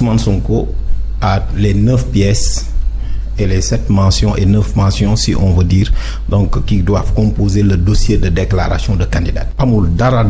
Ousmane Sonko a les 9 pièces et les 7 mentions et 9 mentions, si on veut dire, donc qui doivent composer le dossier de déclaration de candidat. amul dara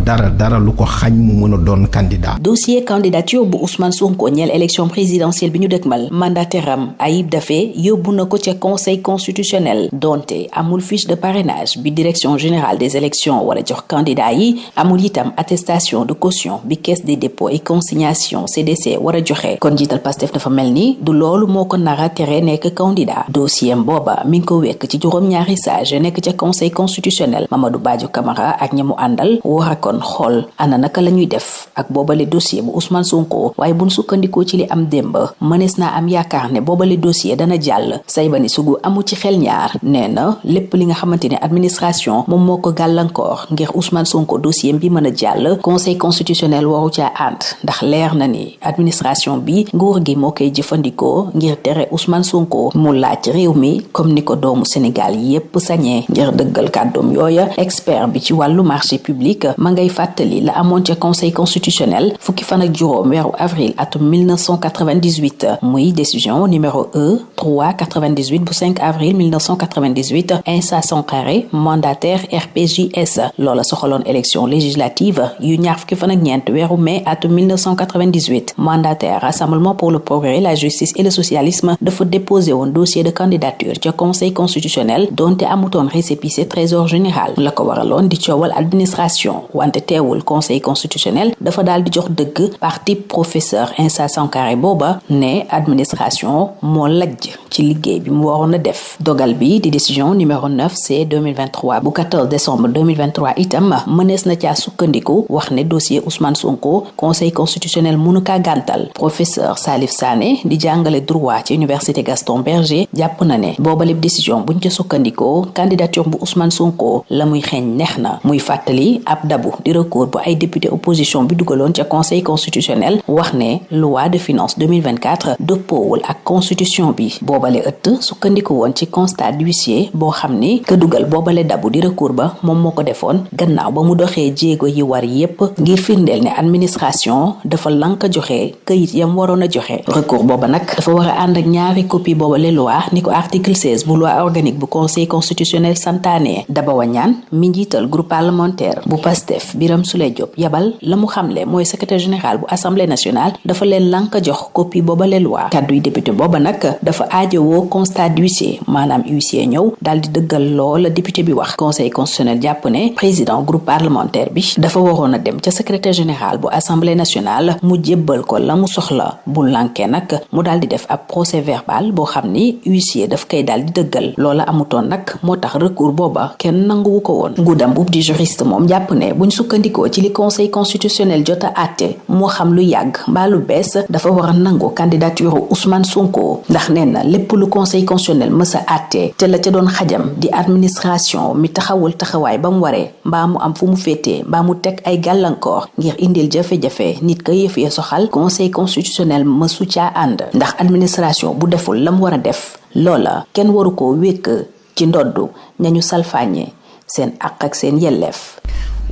lu ko xañ mu mën a doon candidat. dossier candidature bu Ousmane Sonko ñeel élection présidentielle bi ñu dëkkmal mandataire am Ayib Daffé yóbbu na ko ca conseil constitutionnel donte amul fiche de parrainage bi direction générale des élections wala jox candidat yi, amul itam attestation de caution bi caisse des dépôts et consignation CDC war a joxe. kon jiital Pastef dafa mel ni du loolu moo ko nara tere nekk candidat. dossier booba mi ngi ko wekk ci juróom-ñaari sage nekk ca conseil constitutionnel. Mamadou Badio Camara ak ñamu àndal war a kon xool ana naka la ñuy def ak boobale dossier bu Ousmane Sonko, waaye buñ sukkandikoo ci li am démb mënees naa am yaakaar ne boobale dossier dana jàll. Saybani Sougou amu ci xel ñaar, nee na lépp li nga xamante ne administration moom moo ko gàllankoor ngir Ousmane Sonko dossier bi mën a jàll, conseil constitutionnel waru caa ànd ndax leer na ni administration bi nguur gi moo koy jëfandikoo ngir tere Ousmane Sonko mu laaj réew mi comme ni ko doomu Sénégal yépp sañee. ngir dëggal kàddoom yooya, expert bi ci wàllu marché public ma ngay fàttali la amoon ca conseil constitutionnel fukki fan ak juróom weeru avril atum 1998 muy décision numéro E398 bu 5 avril 1998 Insa Sankaré mandataire RPJS. loola soxaloon élection législative yu ñaar fukki fan ak ñeent weeru mai atum 1998 mandataire Rassemblement pour le progrès, la justice et le socialisme dafa déposé woon dossier de candidature ca conseil constitutionnel donte amutoon récépissé trésor général. la ko waraloon di coowal administration, wante teewul conseil constitutionnel dafa daal di jox dëgg parti professeur Insa Sankaré booba ne administration moo lajj ci liggéey bi mu waroon a def. dogal bi di décision numéro 9C 2023 bu 14 décembre 2023 itam mënees na caa sukkandiku wax ne dossier Ousmane Sonko conseil constitutionnel mënu kaa gàntal. professeur Salif Sané di jàngale droit ci université Gaston Berger jàpp na ne boobalib décision buñ ca sukkandikoo candidature bu Ousmane Sonko la muy xeeñ neex na. muy fàttali ab dabu di recours bu ay député opposition bi dugaloon ca conseil constitutionnel wax ne loi de finances 2024 dëppoowul ak constitution bi. boobale ëtt sukkandiku woon ci constat d'huissier boo xam ni ka dugal boobale dabu di recours ba moom moo ko defoon gannaaw ba mu doxee jéego yi war yépp ngir firndeel ne administration dafa lank joxe këyit yam waroon a joxe. recours booba nag dafa war a ànd ak ñaari copie boobale loi ni ko article 16 bu loi organique bu conseil constitutionnel santaane. Daba Wañaan mi njiital groupe parlementaire bu Pastef Birame Souleye Diop yabal la mu xamle mooy secrétaire général bu assemblée nationale dafa leen lank jox copie boobale loi. kàdduy député booba nag dafa aajowoo constat d'huissier, maanaam huissier ñëw daal di dëggal loola député bi wax. conseil constitutionnel jàpp ne président groupe parlementaire bi dafa waroon a dem ca secrétaire général bu assemblée nationale mu jébbal ko la mu soxla. bu lankee nag mu daal di def ab procès verbal boo xam ni huissier daf koy daal di dëggal. loola amutoon nag moo tax recours booba kenn nanguwu ko woon. Ngouda Mboup di juriste moom jàpp ne buñ sukkandikoo ci li conseil constitutionnel jot a àtte moo xam lu yàgg mbaa lu bees dafa war a nangu candidature Ousmane Sonko ndax nee na lépp lu conseil constitutionnel mës a àtte te la ca doon xajam di administration mi taxawul taxawaay ba mu waree mbaa mu am fu mu féetee mbaa mu teg ay gàllankoor ngir indil jafe-jafe nit ka yëf ya soxal conseil constitutionnel mësu caa ànd ndax administration bu deful la mu war a def loola kenn waru ko wékk ci ndoddu ñañu salfaañe seen àq ak seen yelleef.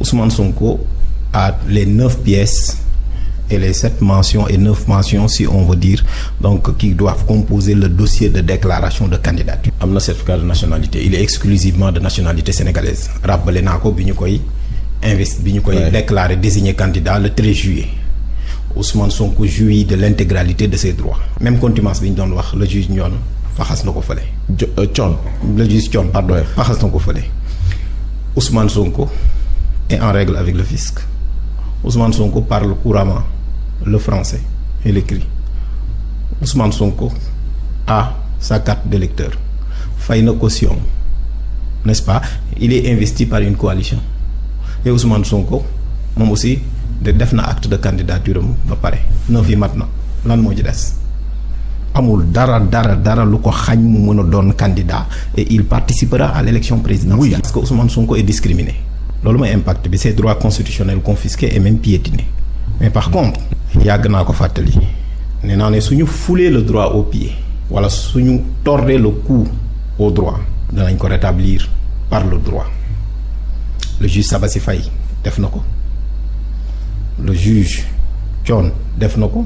Ousmane Sonko a les 9 pièces et les 7 mentions et 9 mentions, si on veut dire, donc qui doivent composer le dossier de déclaration de candidature. am na certificat de nationalité, il est exclusivement de nationalité sénégalaise. rappelé naa ko bi ñu koy déclarer désigné candidat le 13 juillet. Ousmane Sonko jouit de l'intégralité de ses droits. Même contumace bi ñu doon wax le juge ñoon faxas na ko fële. le juge Thion pardon faxas na ko fële. Ousmane Sonko est en règle avec le fisc. Ousmane Sonko parle couramment le français et l'écrit. Ousmane Sonko a sa carte d'électeur. Fay na caution, n'est-ce pas? Il est investi par une coalition. Et Ousmane Sonko moom aussi def na acte de candidature am ba pare 9 yi mat na lan moo ci des. amul dara lu ko xañ mu mën a doon candidat et il participera à l'élection présidentielle. Oui. Parce que Ousmane Sonko est discriminé. loolu mooy impact bi, ses droits constitutionnels confisqués et même piétinés. mais par contre yàgg naa ko fàttali nee naa ne suñu fouler le droit au pied wala suñu tordre le cou au droit danañ ko rétablir par le droit. le juge Sabassi Faye def na ko, le juge Thion def na ko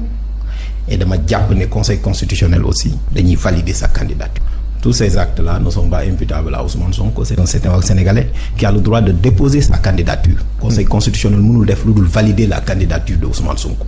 et dama jàpp ne conseil constitutionnel aussi dañuy valider sa candidature. Tous ces actes-là ne sont pas imputables à Ousmane Sonko. C'est un citoyen sénégalais qui a le droit de déposer sa candidature. Conseil constitutionnel mënul def lu dul valider la candidature de Ousmane Sonko.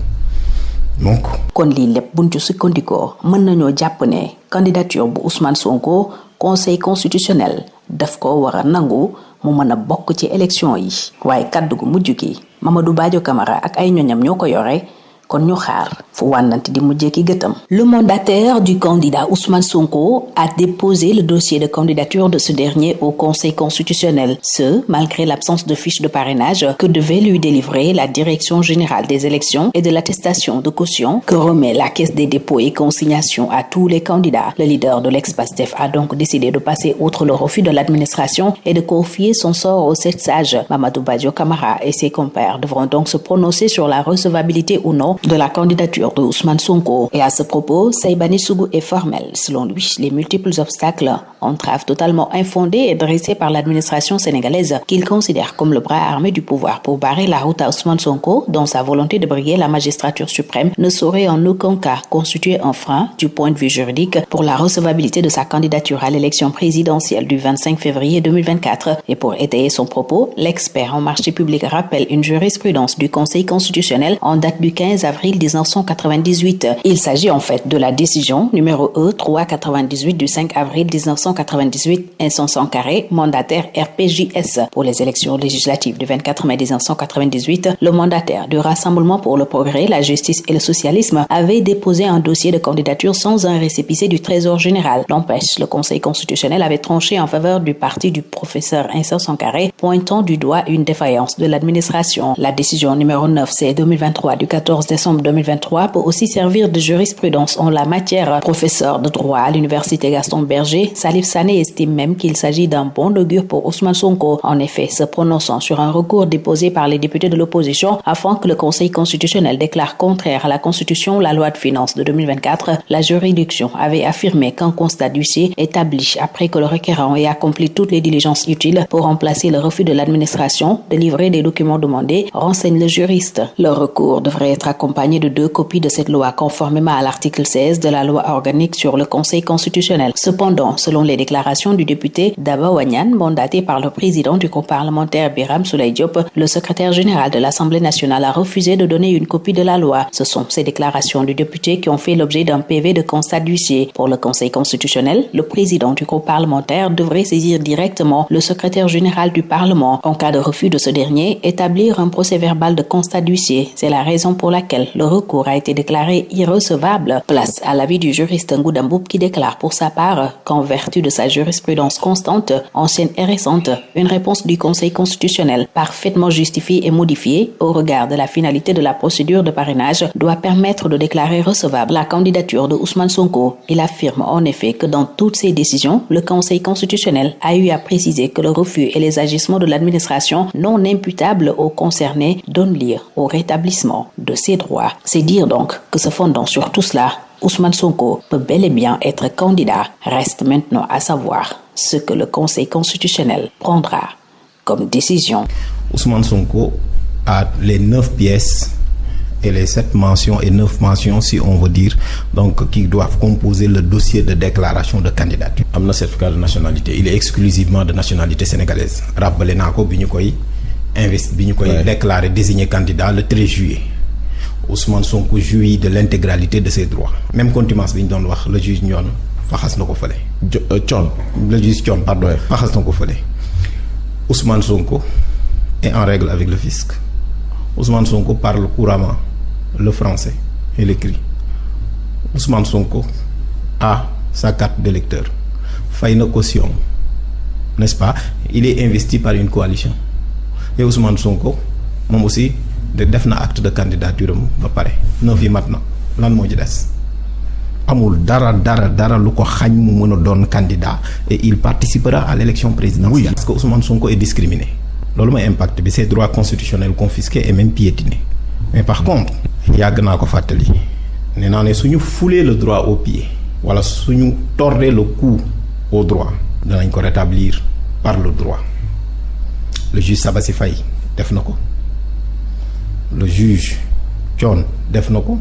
Donc kon lii lépp buñ ci sukkandikoo mën nañoo jàpp ne candidature bu Ousmane Sonko conseil constitutionnel daf ko war a nangu mu mën a bokk ci élection yi waaye kaddu gu mujj gi Mamadou Badio Camara ak ay ñoñam ñoo ko yore kon ñu xaar fu wànnante di mujjee ki gëtam. Le mandataire du candidat Ousmane Sonko a déposé le dossier de candidature de ce dernier au Conseil constitutionnel, ce malgré l'absence de fiche de parrainage que devait lui délivrer la Direction générale des élections et de l'attestation de caution que remet la Caisse des dépôts et consignations à tous les candidats. Le leader de l'ex-Pastef a donc décidé de passer outre le refus de l'administration et de confier son sort aux 7 sages. Mamadou Badio Camara et ses compères devront donc se prononcer sur la recevabilité ou non de la candidature de Ousmane Sonko. Et à ce propos, Saïbani Sougou est formel. Selon lui, les multiples obstacles, entraves totalement infondées et dressées par l'administration sénégalaise qu'il considère comme le bras armé du pouvoir pour barrer la route à Ousmane Sonko, dont sa volonté de briguer la magistrature suprême ne saurait en aucun cas constituer un frein du point de vue juridique pour la recevabilité de sa candidature à l'élection présidentielle du 25 février 2024. Et pour étayer son propos, l'expert en marché public rappelle une jurisprudence du Conseil constitutionnel en date du 15 avril 1998. Il s'agit en fait de la décision numéro E398 du 5 avril 1998, instance carré, mandataire RPJS. Pour les élections législatives du 24 mai 1998, le mandataire du Rassemblement pour le progrès, la justice et le socialisme avait déposé un dossier de candidature sans un récépissé du Trésor général. N'empêche, le Conseil constitutionnel avait tranché en faveur du parti du professeur instance carré, pointant du doigt une défaillance de l'administration. La décision numéro 9C 2023 du 14 décembre 2023 peut aussi servir de jurisprudence en la matière. Professeur de droit à l'université Gaston Berger, Salif Sané estime même qu'il s'agit d'un bon augure pour Ousmane Sonko. En effet, se prononçant sur un recours déposé par les députés de l'opposition afin que le Conseil constitutionnel déclare contraire à la Constitution la loi de finances de 2024, la juridiction avait affirmé qu'un constat d'huissier établi après que le requérant ait accompli toutes les diligences utiles pour remplacer le refus de l'administration de livrer des documents demandés, renseigne le juriste. Le recours devrait être accompagné de 2 copies de cette loi conformément à l'article 16 de la loi organique sur le Conseil constitutionnel. Cependant, selon les déclarations du député Daba Wanyan, mandaté par le président du groupe parlementaire Biram Souleye Diop, le secrétaire général de l'Assemblée nationale a refusé de donner une copie de la loi. Ce sont ces déclarations du député qui ont fait l'objet d'un PV de constat d'huissier. Pour le Conseil constitutionnel, le président du groupe parlementaire devrait saisir directement le secrétaire général du Parlement. En cas de refus de ce dernier, établir un procès-verbal de constat d'huissier. C'est la raison pour laquelle le recours a été déclaré irrecevable. Place à l'avis du juriste Ngouda Mboup qui déclare pour sa part qu'en vertu de sa jurisprudence constante, ancienne et récente, une réponse du Conseil constitutionnel parfaitement justifiée et modifiée au regard de la finalité de la procédure de parrainage doit permettre de déclarer recevable la candidature de Ousmane Sonko. Il affirme en effet que dans toutes ces décisions, le Conseil constitutionnel a eu à préciser que le refus et les agissements de l'administration non imputables aux concernés donnent lieu au rétablissement de ses droits. C'est dire donc que se fondant sur tout cela, Ousmane Sonko peut bel et bien être candidat. Reste maintenant à savoir ce que le Conseil constitutionnel prendra comme décision. Ousmane Sonko a les 9 pièces et les 7 mentions et 9 mentions, si on veut dire, donc qui doivent composer le dossier de déclaration de candidature. Am na certificat de nationalité, il est exclusivement de nationalité sénégalaise. Rappelé naa ko bi ñu koy déclarer désigné candidat le 13 juillet. Ousmane Sonko jouit de l'intégralité de ses droits. Même contumace bi ñu doon wax le juge Ndione faxas na ko fële. Le juge Thion pardon faxas na ko fële. Ousmane Sonko est en règle avec le fisc. Ousmane Sonko parle couramment le français et l'écrit. Ousmane Sonko a sa carte d'électeur. Fay na caution, n'est-ce pas? Il est investi par une coalition. Et Ousmane Sonko moom aussi def na acte de candidature am ba pare 9 yi mat na lan moo ci des amul dara lu ko xañ mu mën a doon candidat et il participera à l'élection présidentielle. Oui. Parce que Ousmane Sonko est discriminé. Loolu mooy impact bi, ses droits constitutionnels confisqués et même piétinés. Mais par contre yàgg naa ko fàttali nee naa ne suñu fouler le droit au pied wala suñu tordre le cou au droit danañ ko rétablir par le droit. Le juge Sabassi Faye def na ko, le juge Thion def na ko,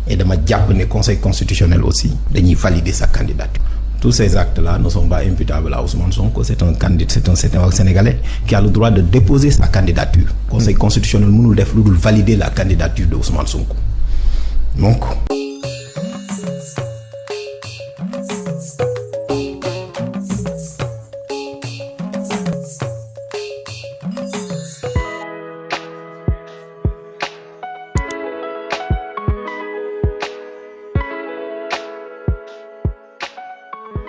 et dama jàpp ne conseil constitutionnel aussi dañuy valider sa candidature. Tous ces actes-là ne sont pas imputables à Ousmane Sonko. C'est un Sénégalais qui a le droit de déposer sa candidature. Conseil constitutionnel mënul def lu dul valider la candidature de Ousmane Sonko donc.